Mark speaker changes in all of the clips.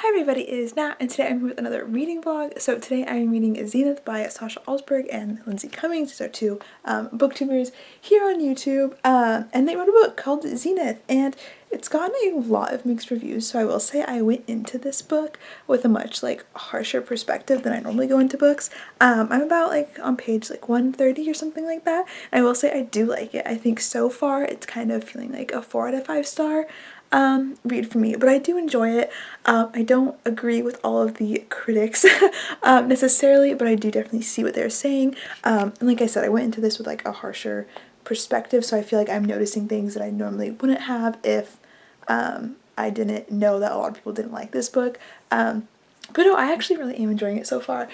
Speaker 1: Hi everybody, it is Nat, and today I'm here with another reading vlog. So today I'm reading Zenith by Sasha Alsberg and Lindsay Cummings. These are two booktubers here on YouTube, and they wrote a book called Zenith, and it's gotten a lot of mixed reviews. So I will say I went into this book with a much harsher perspective than I normally go into books. I'm about on page 130 or something like that. And I will say I do like it. I think so far it's kind of feeling like a 4 out of 5 star read for me, but I do enjoy it. I don't agree with all of the critics necessarily, but I do definitely see what they're saying. And like I said, I went into this with a harsher perspective, so I feel like I'm noticing things that I normally wouldn't have if I didn't know that a lot of people didn't like this book. But no, I actually really am enjoying it so far.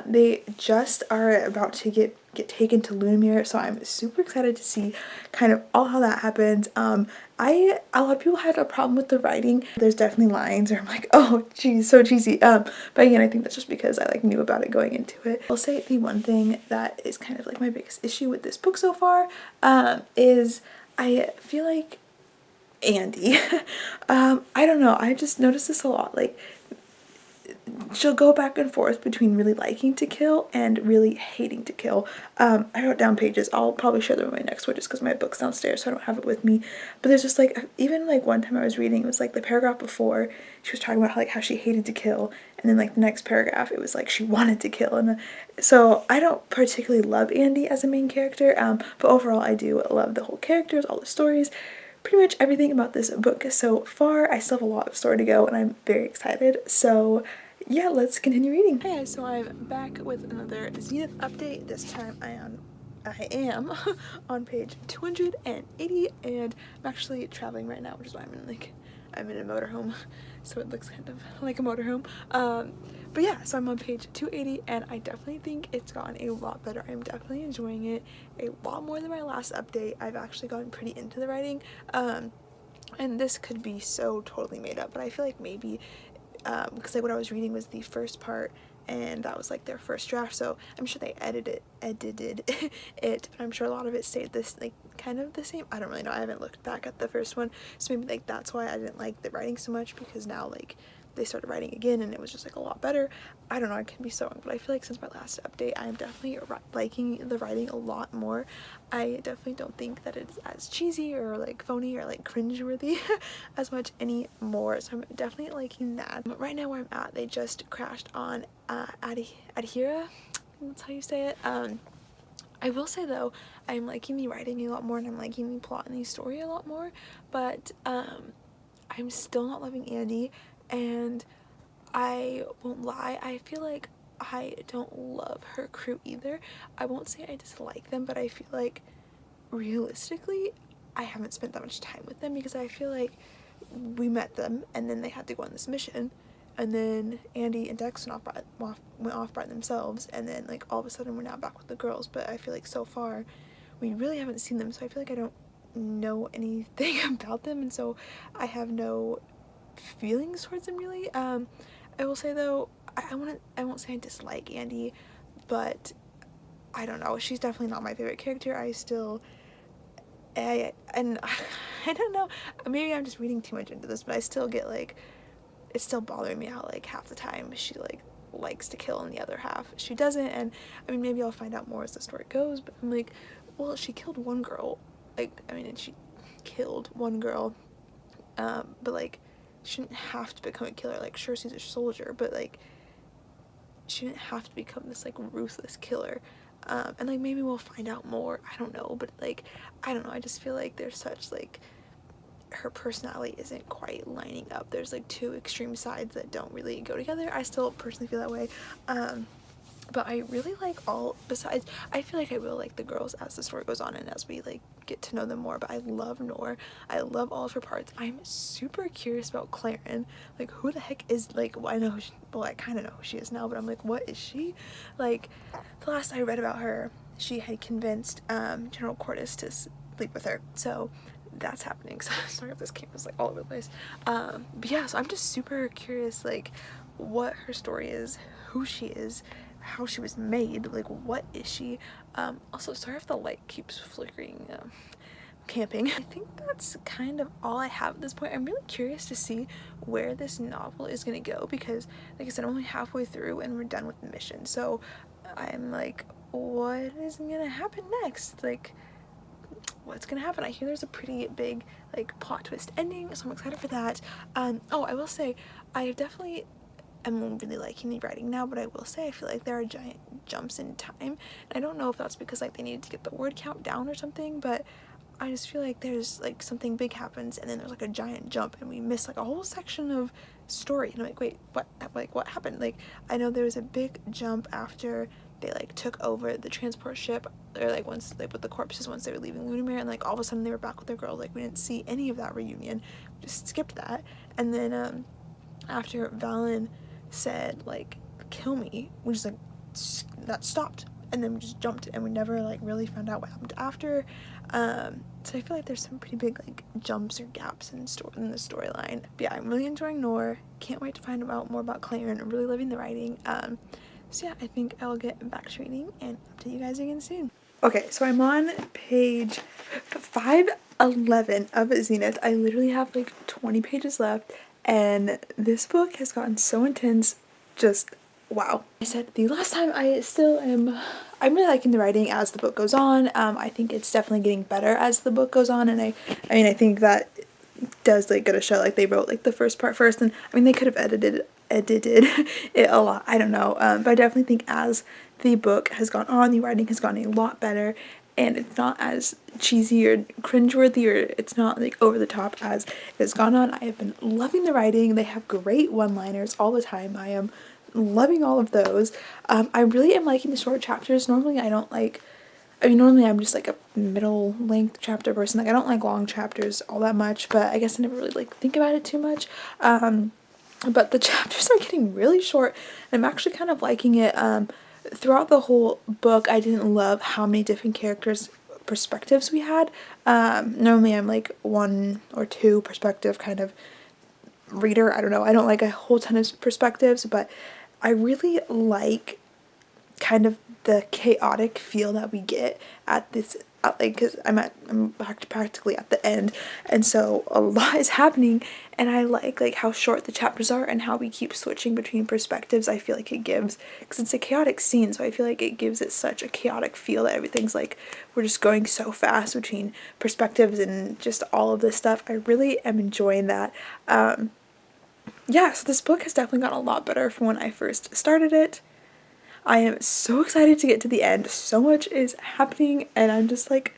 Speaker 1: They just are about to get taken to Lumiere, so I'm super excited to see kind of all how that happens. A lot of people had a problem with the writing. There's definitely lines where I'm like, oh geez, so cheesy. But again, I think that's just because I knew about it going into it. I'll say the one thing that is kind of my biggest issue with this book so far is I feel like Andy, I don't know, I just noticed this a lot. She'll go back and forth between really liking to kill and really hating to kill. I wrote down pages. I'll probably share them in my next one just because my book's downstairs, so I don't have it with me. But there's just even one time I was reading, it was the paragraph before she was talking about how she hated to kill, and then the next paragraph it was she wanted to kill. And so I don't particularly love Andy as a main character, but overall I do love the whole characters, all the stories, pretty much everything about this book so far. I still have a lot of story to go and I'm very excited. So yeah, let's continue reading. Hey guys, so I'm back with another Zenith update. This time I am on page 280, and I'm actually traveling right now, which is why I'm in a motorhome, so it looks kind of like a motorhome. But yeah, so I'm on page 280, and I definitely think it's gotten a lot better. I'm definitely enjoying it a lot more than my last update. I've actually gotten pretty into the writing, and this could be so totally made up, but I feel like maybe because what I was reading was the first part, and that was their first draft, so I'm sure they edited it, but I'm sure a lot of it stayed this kind of the same. I don't really know, I haven't looked back at the first one, so maybe that's why I didn't like the writing so much, because now they started writing again and it was just a lot better. I don't know, I could be so wrong, but I feel since my last update I'm definitely liking the writing a lot more. I definitely don't think that it's as cheesy or phony or cringeworthy as much anymore, so I'm definitely liking that. But right now where I'm at, they just crashed on Adhira, that's how you say it. I will say though, I'm liking the writing a lot more and I'm liking the plot and the story a lot more, but I'm still not loving Andy, and I won't lie, I feel like I don't love her crew either. I won't say I dislike them, but I feel realistically I haven't spent that much time with them, because I feel we met them and then they had to go on this mission, and then Andy and Dex went off by themselves, and then all of a sudden we're now back with the girls. But I feel so far we really haven't seen them, so I feel I don't know anything about them, and so I have no feelings towards them really. I will say though, I won't say I dislike Andy, but I don't know, she's definitely not my favorite character. I don't know, maybe I'm just reading too much into this, but I still get it's still bothering me how half the time she likes to kill and the other half she doesn't. And I mean, maybe I'll find out more as the story goes, but I'm well, she killed one girl, and she killed one girl, but she didn't have to become a killer. Sure, she's a soldier, but she didn't have to become this ruthless killer. And maybe we'll find out more, I don't know, but I don't know, I just feel there's such her personality isn't quite lining up. There's two extreme sides that don't really go together. I still personally feel that way. But I really besides, I feel I will like the girls as the story goes on and as we get to know them more. But I love Noor. I love all of her parts. I'm super curious about Claren. Who the heck is well, I know who she, well, I kind of know who she is now, but I'm what is she? The last I read about her, she had convinced General Cordes to sleep with her. So that's happening. So sorry if this camera's all over the place. But yeah, so I'm just super curious what her story is, who she is, how she was made, what is she. Also sorry if the light keeps flickering, camping. I think that's kind of all I have at this point. I'm really curious to see where this novel is gonna go because, like I said, I'm only halfway through and we're done with the mission. So I'm like, what is gonna happen next? Like, what's gonna happen? I hear there's a pretty big like plot twist ending, so I'm excited for that. Oh, I will say I definitely am really liking the writing now, but I will say I feel like there are giant jumps in time. And I don't know if that's because like they needed to get the word count down or something, but I just feel like there's like something big happens and then there's like a giant jump and we miss like a whole section of story. And I'm like, wait, what? Like, what happened? Like, I know there was a big jump after they like took over the transport ship, or like once like with the corpses once they were leaving Lunamere, and like all of a sudden they were back with their girls. Like, we didn't see any of that reunion, we just skipped that. And then after Valen said like kill me, we just like that stopped, and then we just jumped and we never like really found out what happened after. So I feel like there's some pretty big like jumps or gaps in the storyline. But yeah, I'm really enjoying Noor. Can't wait to find out more about Claire, and I'm really loving the writing. So yeah, I think I'll get back to reading and update you guys again soon. Okay, so I'm on page 511 of Zenith. I literally have like 20 pages left, and this book has gotten so intense, just wow. I said the last time, I'm really liking the writing as the book goes on. I think it's definitely getting better as the book goes on, and I mean, I think that does like go to show like they wrote like the first part first, and I mean they could have edited it a lot, I don't know, but I definitely think as the book has gone on, the writing has gotten a lot better, and it's not as cheesy or cringeworthy, or it's not like over the top as it has gone on. I have been loving the writing. They have great one-liners all the time. I am loving all of those. I really am liking the short chapters. Normally normally I'm just like a middle length chapter person. Like, I don't like long chapters all that much, but I guess I never really like think about it too much. But the chapters are getting really short, and I'm actually kind of liking it. Throughout the whole book, I didn't love how many different characters' perspectives we had. Normally I'm like one or two perspective kind of reader. I don't know. I don't like a whole ton of perspectives, but I really like kind of the chaotic feel that we get at this, like, because I'm practically at the end, and so a lot is happening, and I like how short the chapters are and how we keep switching between perspectives. I feel like it gives, because it's a chaotic scene, so I feel like it gives it such a chaotic feel that everything's like we're just going so fast between perspectives and just all of this stuff. I really am enjoying that. Yeah, so this book has definitely gotten a lot better from when I first started it. I am so excited to get to the end. So much is happening, and I'm just like,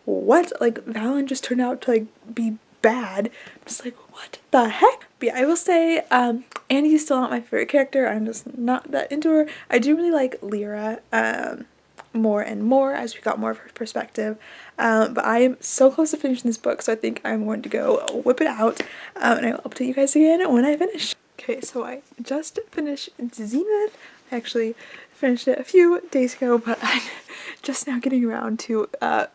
Speaker 1: what? Like, Valen just turned out to like be bad. I'm just like, what the heck? But yeah, I will say, Andy's still not my favorite character. I'm just not that into her. I do really like Lyra, more and more as we got more of her perspective. But I am so close to finishing this book, so I think I'm going to go whip it out, and I will update you guys again when I finish. Okay, so I just finished Zenith. I actually finished it a few days ago, but I'm just now getting around to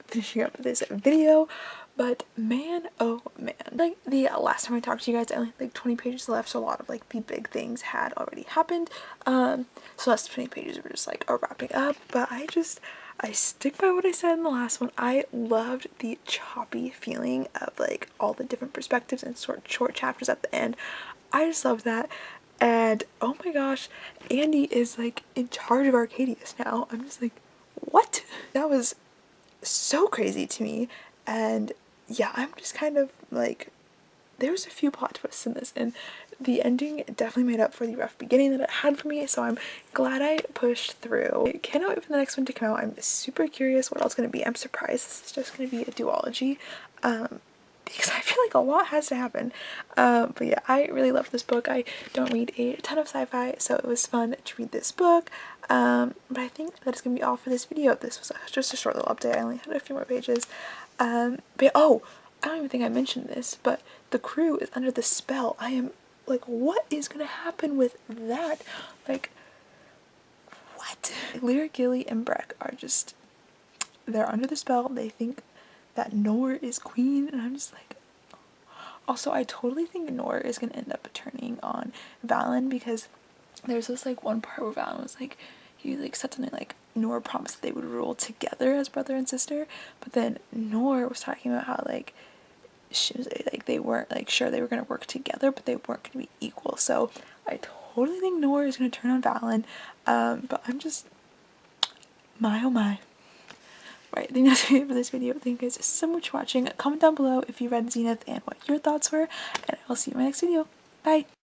Speaker 1: finishing up this video. But man, oh man, like the last time I talked to you guys, I only had like 20 pages left, so a lot of like the big things had already happened. So that's 20 pages were just like wrapping up, but I stick by what I said in the last one. I loved the choppy feeling of like all the different perspectives and short chapters at the end. I just love that. And oh my gosh, Andy is like in charge of Arcadius now. I'm just like, what? That was so crazy to me. And yeah, I'm just kind of like, there was a few plot twists in this, and the ending definitely made up for the rough beginning that it had for me, so I'm glad I pushed through. I cannot wait for the next one to come out. I'm super curious what else it's going to be. I'm surprised this is just going to be a duology, because I feel like a lot has to happen. But yeah, I really loved this book. I don't read a ton of sci-fi, so it was fun to read this book. But I think that's going to be all for this video. This was just a short little update. I only had a few more pages. But yeah, oh, I don't even think I mentioned this, but the crew is under the spell. I am like, what is going to happen with that? Like, what? Lyra, Gilly, and Breck are just, they're under the spell. They think that Noor is queen, and I'm just like, also I totally think Noor is gonna end up turning on Valen, because there's this like one part where Valen was like, he like said something like Noor promised that they would rule together as brother and sister, but then Noor was talking about how like she was like they weren't like sure they were gonna work together, but they weren't gonna be equal. So I totally think Noor is gonna turn on Valen, but I'm just my oh my. Right, I think that's it for this video. Thank you guys so much for watching. Comment down below if you read Zenith and what your thoughts were, and I will see you in my next video. Bye!